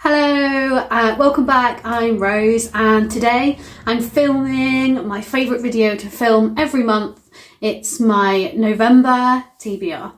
Hello, welcome back. I'm Rose and today I'm filming my favourite video to film every month. It's my November TBR.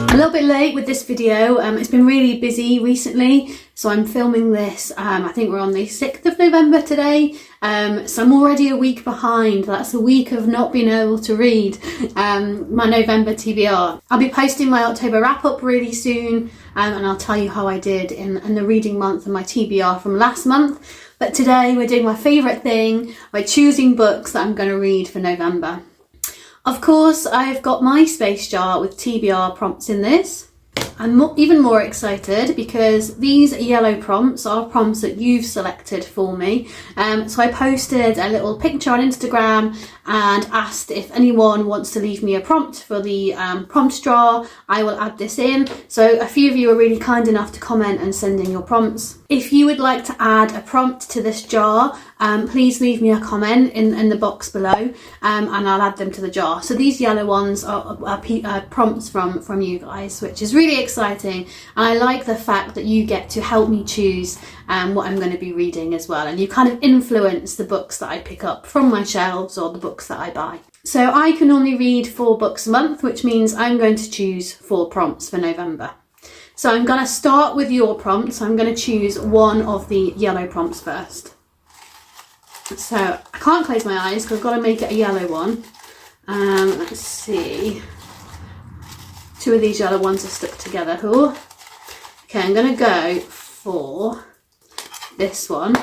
A little bit late with this video. It's been really busy recently, so I'm filming this. I think we're on the 6th of November today, so I'm already a week behind. That's a week of not being able to read my November TBR. I'll be posting my October wrap-up really soon, and I'll tell you how I did in the reading month and my TBR from last month. But today we're doing my favourite thing. We're choosing books that I'm going to read for November. Of course, I've got my space jar with TBR prompts in this. I'm even more excited because these yellow prompts are prompts that you've selected for me. So I posted a little picture on Instagram and asked if anyone wants to leave me a prompt for the prompt jar. I will add this in. So a few of you are really kind enough to comment and send in your prompts. If you would like to add a prompt to this jar, please leave me a comment in the box below, and I'll add them to the jar. So these yellow ones are prompts from you guys, which is really exciting. And I like the fact that you get to help me choose what I'm going to be reading as well. And you kind of influence the books that I pick up from my shelves or the books that I buy. So I can only read 4 books a month, which means I'm going to choose 4 prompts for November. So I'm going to start with your prompts. I'm going to choose one of the yellow prompts first. So I can't close my eyes because I've got to make it a yellow one. Let's see. 2 of these yellow ones are stuck together. Ooh. Okay, I'm going to go for this one.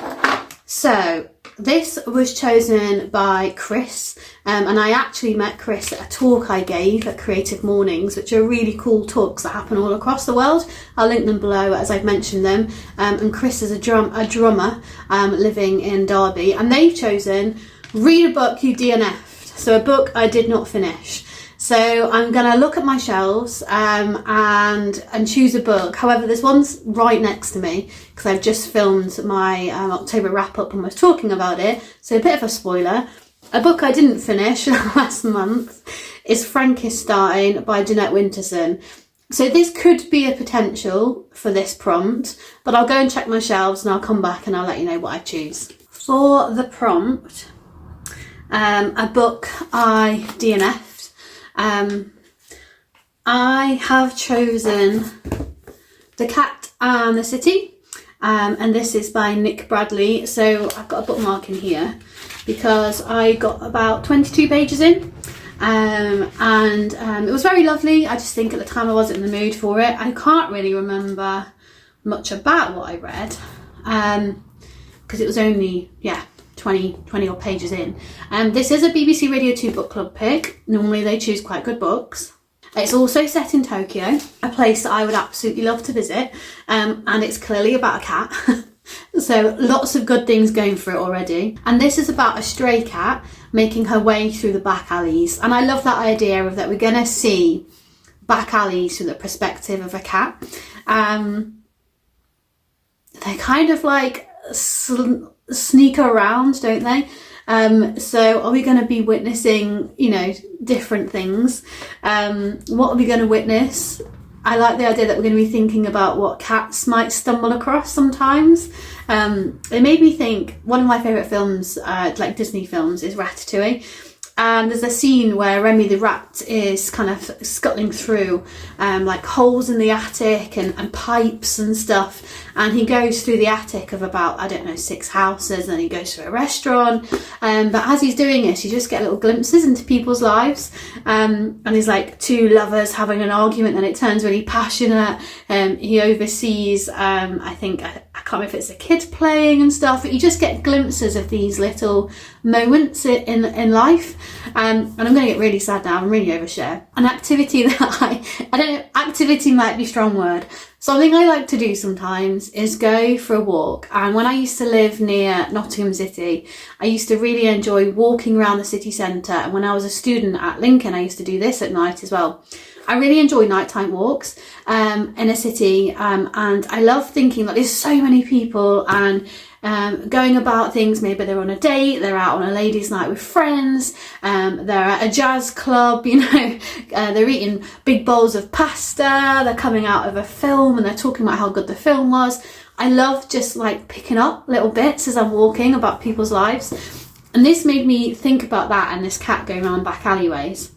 So this was chosen by Chris, and I actually met Chris at a talk I gave at Creative Mornings, which are really cool talks that happen all across the world. I'll link them below as I've mentioned them. And Chris is a drummer living in Derby, and they've chosen read a book you DNF'd, so a book I did not finish. So I'm going to look at my shelves and choose a book. However, this one's right next to me because I've just filmed my October wrap-up and was talking about it. So a bit of a spoiler. A book I didn't finish last month is Frankenstein by Jeanette Winterson. So this could be a potential for this prompt, but I'll go and check my shelves and I'll come back and I'll let you know what I choose. For the prompt, a book I DNF'd. I have chosen The Cat and the City, and this is by Nick Bradley. So I've got a bookmark in here because I got about 22 pages in, and it was very lovely. I just think at the time I wasn't in the mood for it. I can't really remember much about what I read because it was only 20 odd pages in. This is a BBC Radio 2 book club pick. Normally they choose quite good books. It's also set in Tokyo, a place that I would absolutely love to visit, and it's clearly about a cat. So lots of good things going for it already. And this is about a stray cat making her way through the back alleys. And I love that idea of that we're going to see back alleys through the perspective of a cat. They're kind of like sneak around, don't they? So are we going to be witnessing, different things? What are we going to witness? I like the idea that we're going to be thinking about what cats might stumble across sometimes. It made me think, one of my favourite films, like Disney films, is Ratatouille. And there's a scene where Remy the rat is kind of scuttling through like holes in the attic and pipes and stuff, and he goes through the attic of about 6 houses, and he goes to a restaurant, but as he's doing this you just get little glimpses into people's lives, and there's like 2 lovers having an argument and it turns really passionate. He oversees I can't remember if it's a kid playing and stuff, but you just get glimpses of these little moments in life. And I'm going to get really sad now, I'm really overshare. An activity that activity might be a strong word. Something I like to do sometimes is go for a walk. And when I used to live near Nottingham City, I used to really enjoy walking around the city centre. And when I was a student at Lincoln, I used to do this at night as well. I really enjoy nighttime walks in a city, and I love thinking that there's so many people and going about things. Maybe they're on a date, they're out on a ladies' night with friends, they're at a jazz club, you know, they're eating big bowls of pasta, they're coming out of a film and they're talking about how good the film was. I love just like picking up little bits as I'm walking about people's lives. And this made me think about that and this cat going around back alleyways.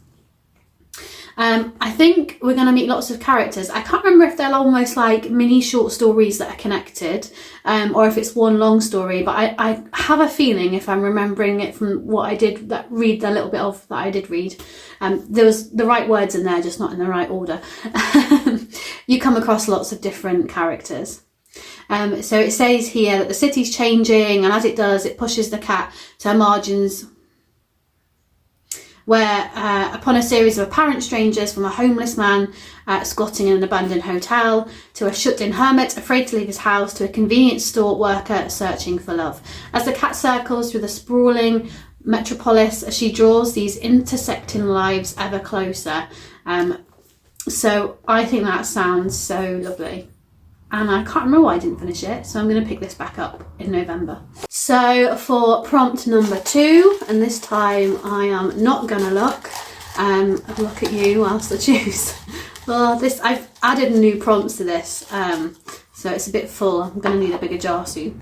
I think we're going to meet lots of characters. I can't remember if they're almost like mini short stories that are connected, or if it's one long story, but I have a feeling, if I'm remembering it from what I did read, the little bit of that I did read, there was the right words in there, just not in the right order. You come across lots of different characters. So it says here that the city's changing, and as it does, it pushes the cat to her margins, where upon a series of apparent strangers, from a homeless man squatting in an abandoned hotel, to a shut-in hermit afraid to leave his house, to a convenience store worker searching for love. As the cat circles through the sprawling metropolis, she draws these intersecting lives ever closer. So I think that sounds so lovely. And I can't remember why I didn't finish it, so I'm going to pick this back up in November. So for prompt number 2, and this time I am not going to look at you whilst I choose. Well, I've added new prompts to this, so it's a bit full. I'm going to need a bigger jar soon.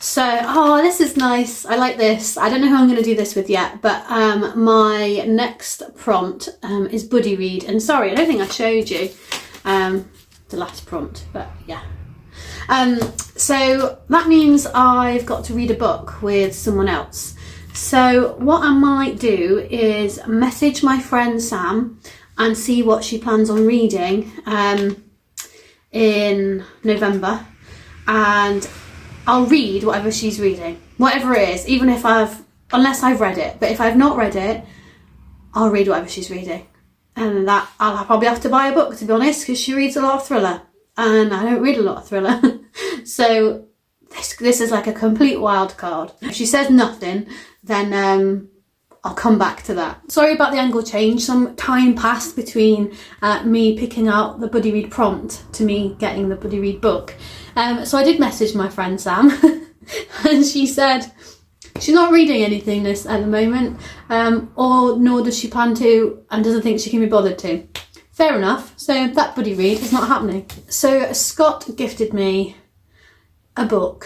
So, oh, this is nice. I like this. I don't know who I'm going to do this with yet, but my next prompt is buddy read. And sorry, I don't think I showed you the last prompt, but yeah. So that means I've got to read a book with someone else. So what I might do is message my friend Sam and see what she plans on reading in November, and I'll read whatever she's reading, whatever it is, even if unless I've read it. But if I've not read it, I'll read whatever she's reading. And that I'll probably have to buy a book, to be honest, because she reads a lot of thriller and I don't read a lot of thriller. So this is like a complete wild card. If she says nothing, then I'll come back to that. Sorry about the angle change. Some time passed between me picking out the buddy read prompt to me getting the buddy read book. So I did message my friend Sam and she said she's not reading anything at the moment, or nor does she plan to, and doesn't think she can be bothered to. Fair enough. So that buddy read is not happening. So Scott gifted me a book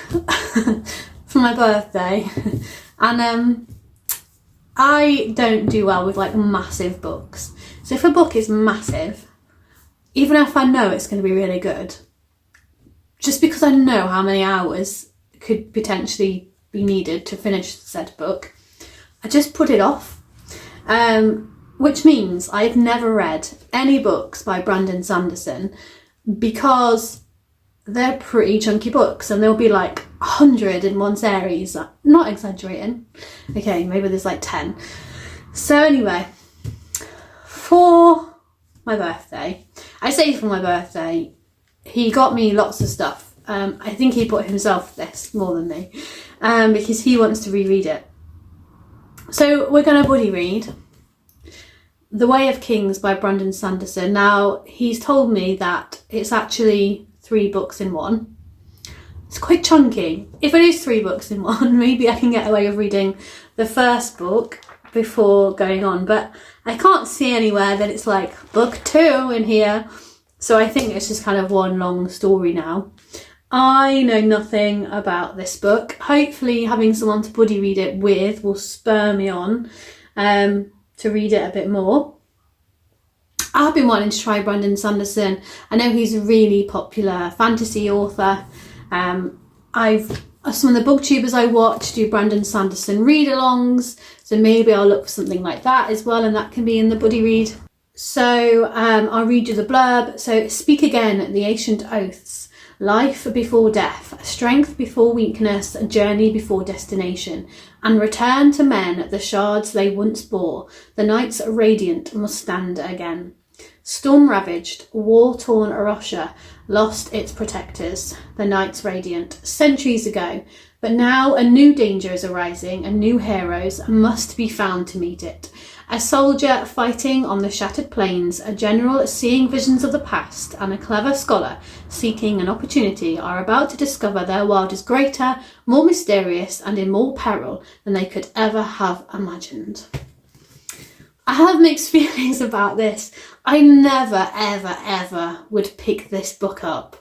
for my birthday, and I don't do well with like massive books. So if a book is massive, even if I know it's going to be really good, just because I know how many hours could potentially be needed to finish said book, I just put it off, which means I've never read any books by Brandon Sanderson, because they're pretty chunky books and there'll be like 100 in one series. Not exaggerating. Okay, maybe there's like 10. So anyway, for my birthday, I say for my birthday, he got me lots of stuff. I think he bought himself this more than me, because he wants to reread it. So we're going to buddy read The Way of Kings by Brandon Sanderson. Now, he's told me that it's actually 3 books in one. It's quite chunky. If it is 3 books in one, maybe I can get away with reading the first book before going on, but I can't see anywhere that it's like book 2 in here. So I think it's just kind of one long story now. I know nothing about this book. Hopefully having someone to buddy read it with will spur me on to read it a bit more. I've been wanting to try Brandon Sanderson. I know he's a really popular fantasy author. Some of the booktubers I watch do Brandon Sanderson read-alongs, so maybe I'll look for something like that as well, and that can be in the buddy read. So I'll read you the blurb. So, speak again, the ancient oaths. Life before death, strength before weakness, a journey before destination, and return to men the shards they once bore. The nights radiant must stand again. Storm-ravaged, war-torn Arosha lost its protectors, the nights radiant. Centuries ago, But now a new danger is arising and new heroes must be found to meet it. A soldier fighting on the shattered plains, a general seeing visions of the past, and a clever scholar seeking an opportunity are about to discover their world is greater, more mysterious, and in more peril than they could ever have imagined. I have mixed feelings about this. I never, ever, ever would pick this book up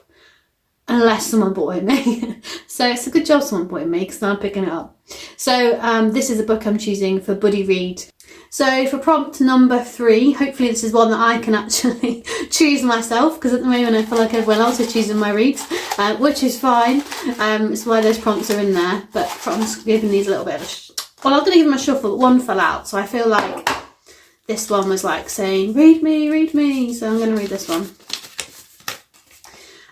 unless someone bought it me. So it's a good job someone bought it me because I'm picking it up. So this is a book I'm choosing for buddy read. So for prompt number 3, hopefully this is one that I can actually choose myself, because at the moment I feel like everyone else is choosing my reads, which is fine. It's why those prompts are in there, but I'm just giving these a little bit of a well, I'm going to give them a shuffle, but one fell out, so I feel like this one was like saying, read me, so I'm going to read this one.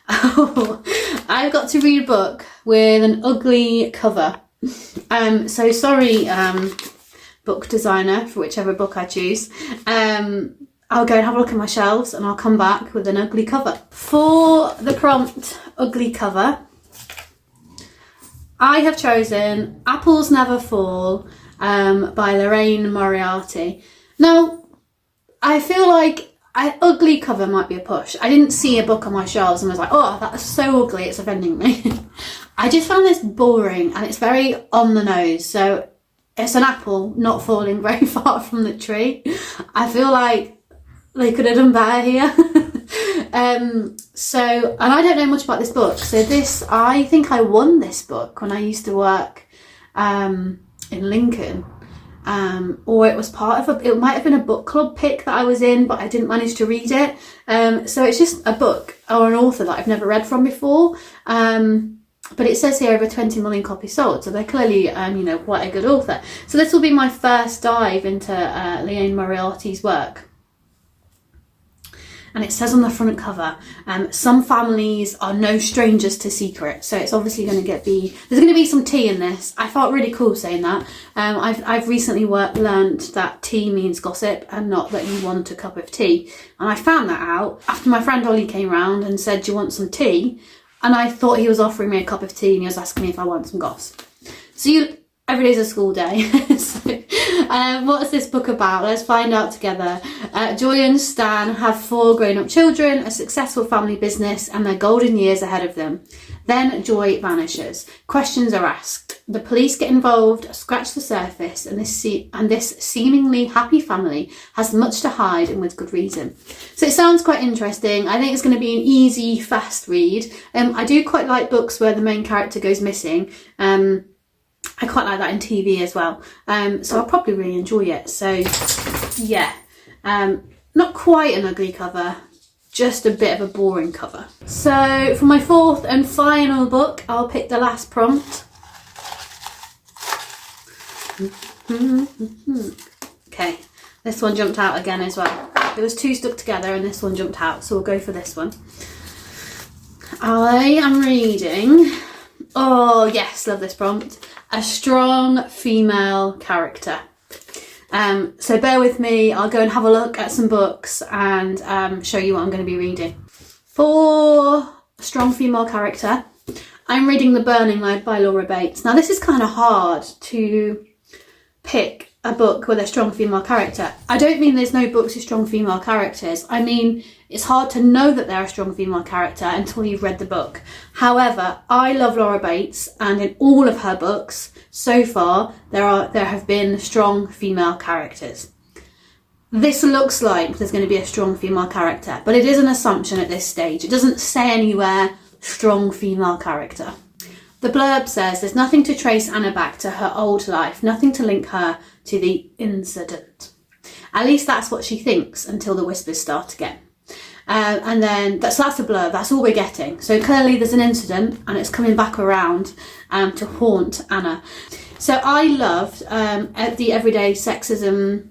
Oh, I've got to read a book with an ugly cover. So sorry, book designer, for whichever book I choose. I'll go and have a look at my shelves and I'll come back with an ugly cover. For the prompt ugly cover, I have chosen Apples Never Fall by Liane Moriarty. Now, I feel like ugly cover might be a push. I didn't see a book on my shelves and was like, oh, that's so ugly, it's offending me. I just found this boring and it's very on the nose. So it's an apple not falling very far from the tree. I feel like they could have done better here. And I don't know much about this book. So I think I won this book when I used to work in Lincoln. Or it was it might have been a book club pick that I was in, but I didn't manage to read it. So it's just a book or an author that I've never read from before. But it says here over 20 million copies sold, so they're clearly, quite a good author. So this will be my first dive into Liane Moriarty's work. And it says on the front cover, some families are no strangers to secrets. So it's obviously going to there's going to be some tea in this. I felt really cool saying that. I've recently learned that tea means gossip and not that you want a cup of tea. And I found that out after my friend Ollie came round and said, do you want some tea? And I thought he was offering me a cup of tea and he was asking me if I want some goss. So every day's a school day. What is this book about? Let's find out together. Joy and Stan have 4 grown-up children, a successful family business, and their golden years ahead of them. Then Joy vanishes. Questions are asked. The police get involved, scratch the surface, and this seemingly happy family has much to hide, and with good reason. So it sounds quite interesting. I think it's going to be an easy, fast read. I do quite like books where the main character goes missing. I quite like that in TV as well. So I'll probably really enjoy it. So yeah, not quite an ugly cover, just a bit of a boring cover. So for my 4th and final book, I'll pick the last prompt. Okay, this one jumped out again as well. There was 2 stuck together and this one jumped out, so we'll go for this one. I am reading, oh yes, love this prompt, a strong female character. So bear with me, I'll go and have a look at some books and show you what I'm going to be reading. For a strong female character, I'm reading The Burning Light by Laura Bates. Now this is kind of hard to pick a book with a strong female character. I don't mean there's no books with strong female characters. I mean, it's hard to know that they're a strong female character until you've read the book. However, I love Laura Bates, and in all of her books so far, there have been strong female characters. This looks like there's going to be a strong female character, but it is an assumption at this stage. It doesn't say anywhere strong female character. The blurb says there's nothing to trace Anna back to her old life, nothing to link her to the incident. At least that's what she thinks until the whispers start again. And then that's the blurb, that's all we're getting. So clearly there's an incident and it's coming back around to haunt Anna. So I loved the everyday sexism.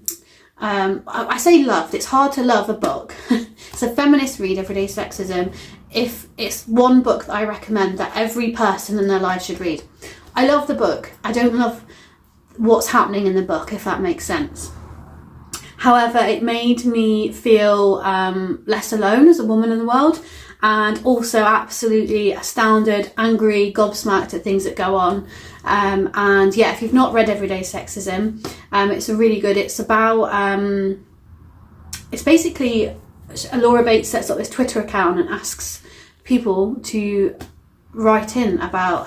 I say loved, it's hard to love a book. It's a feminist read, Everyday Sexism. If it's one book that I recommend that every person in their life should read. I love the book. I don't love what's happening in the book, if that makes sense. However, it made me feel less alone as a woman in the world, and also absolutely astounded, angry, gobsmacked at things that go on. And yeah, if you've not read Everyday Sexism, it's a really good, it's about, it's basically, Laura Bates sets up this Twitter account and asks people to write in about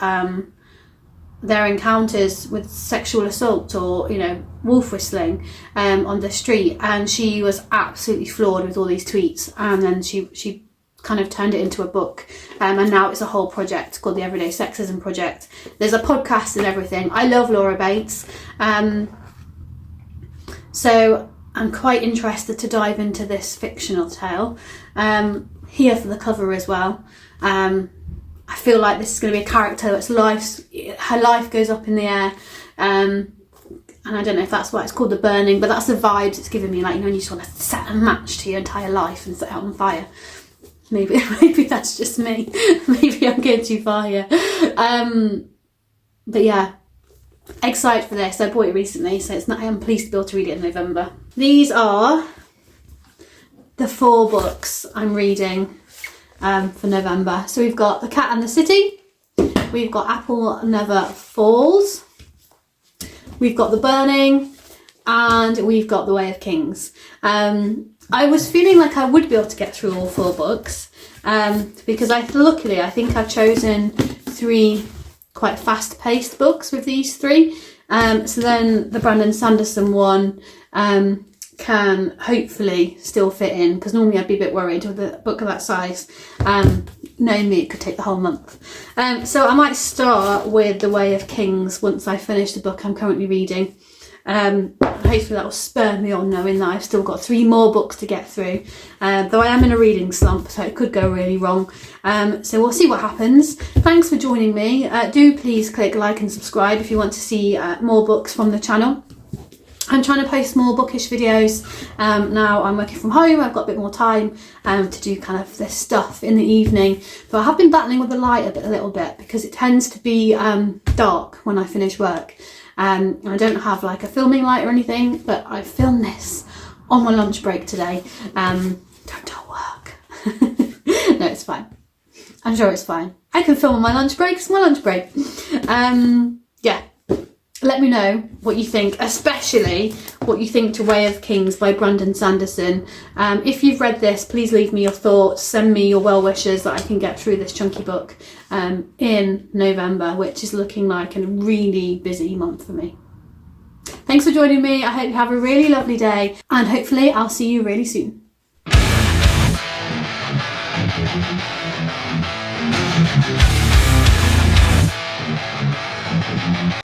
their encounters with sexual assault or, you know, wolf whistling on the street. And she was absolutely floored with all these tweets, and then she kind of turned it into a book, and now it's a whole project called the Everyday Sexism Project. There's a podcast and everything. I love Laura Bates, so I'm quite interested to dive into this fictional tale, here for the cover as well. I feel like this is going to be a character that's her life goes up in the air, and I don't know if that's why it's called The Burning, but that's the vibes it's giving me, like, you know, you just want to set a match to your entire life and set it on fire. Maybe that's just me. Maybe I'm going too far here. But yeah, excited for this. I bought it recently, so I'm pleased to be able to read it in November. These are the 4 books I'm reading for November. So we've got The Cat and the City, we've got Apple Never Falls, we've got The Burning, and we've got The Way of Kings. I was feeling like I would be able to get through all 4 books, because luckily I think I've chosen 3 quite fast-paced books with these 3. So then the Brandon Sanderson one can hopefully still fit in, because normally I'd be a bit worried with a book of that size. Knowing me, it could take the whole month. So I might start with The Way of Kings once I finish the book I'm currently reading. Hopefully that will spur me on, knowing that I've still got 3 more books to get through, though I am in a reading slump, so it could go really wrong. So we'll see what happens. Thanks for joining me. Do please click like and subscribe if you want to see more books from the channel. I'm trying to post more bookish videos. Now I'm working from home, I've got a bit more time to do kind of this stuff in the evening, but I have been battling with the light a little bit because it tends to be dark when I finish work. And I don't have like a filming light or anything, but I filmed this on my lunch break today. Don't tell work. No, it's fine. I'm sure it's fine. I can film on my lunch break, it's my lunch break. Yeah, let me know what you think, especially what you think to Way of Kings by Brandon Sanderson. If you've read this, please leave me your thoughts, send me your well wishes that I can get through this chunky book in November, which is looking like a really busy month for me. Thanks for joining me. I hope you have a really lovely day, and hopefully I'll see you really soon.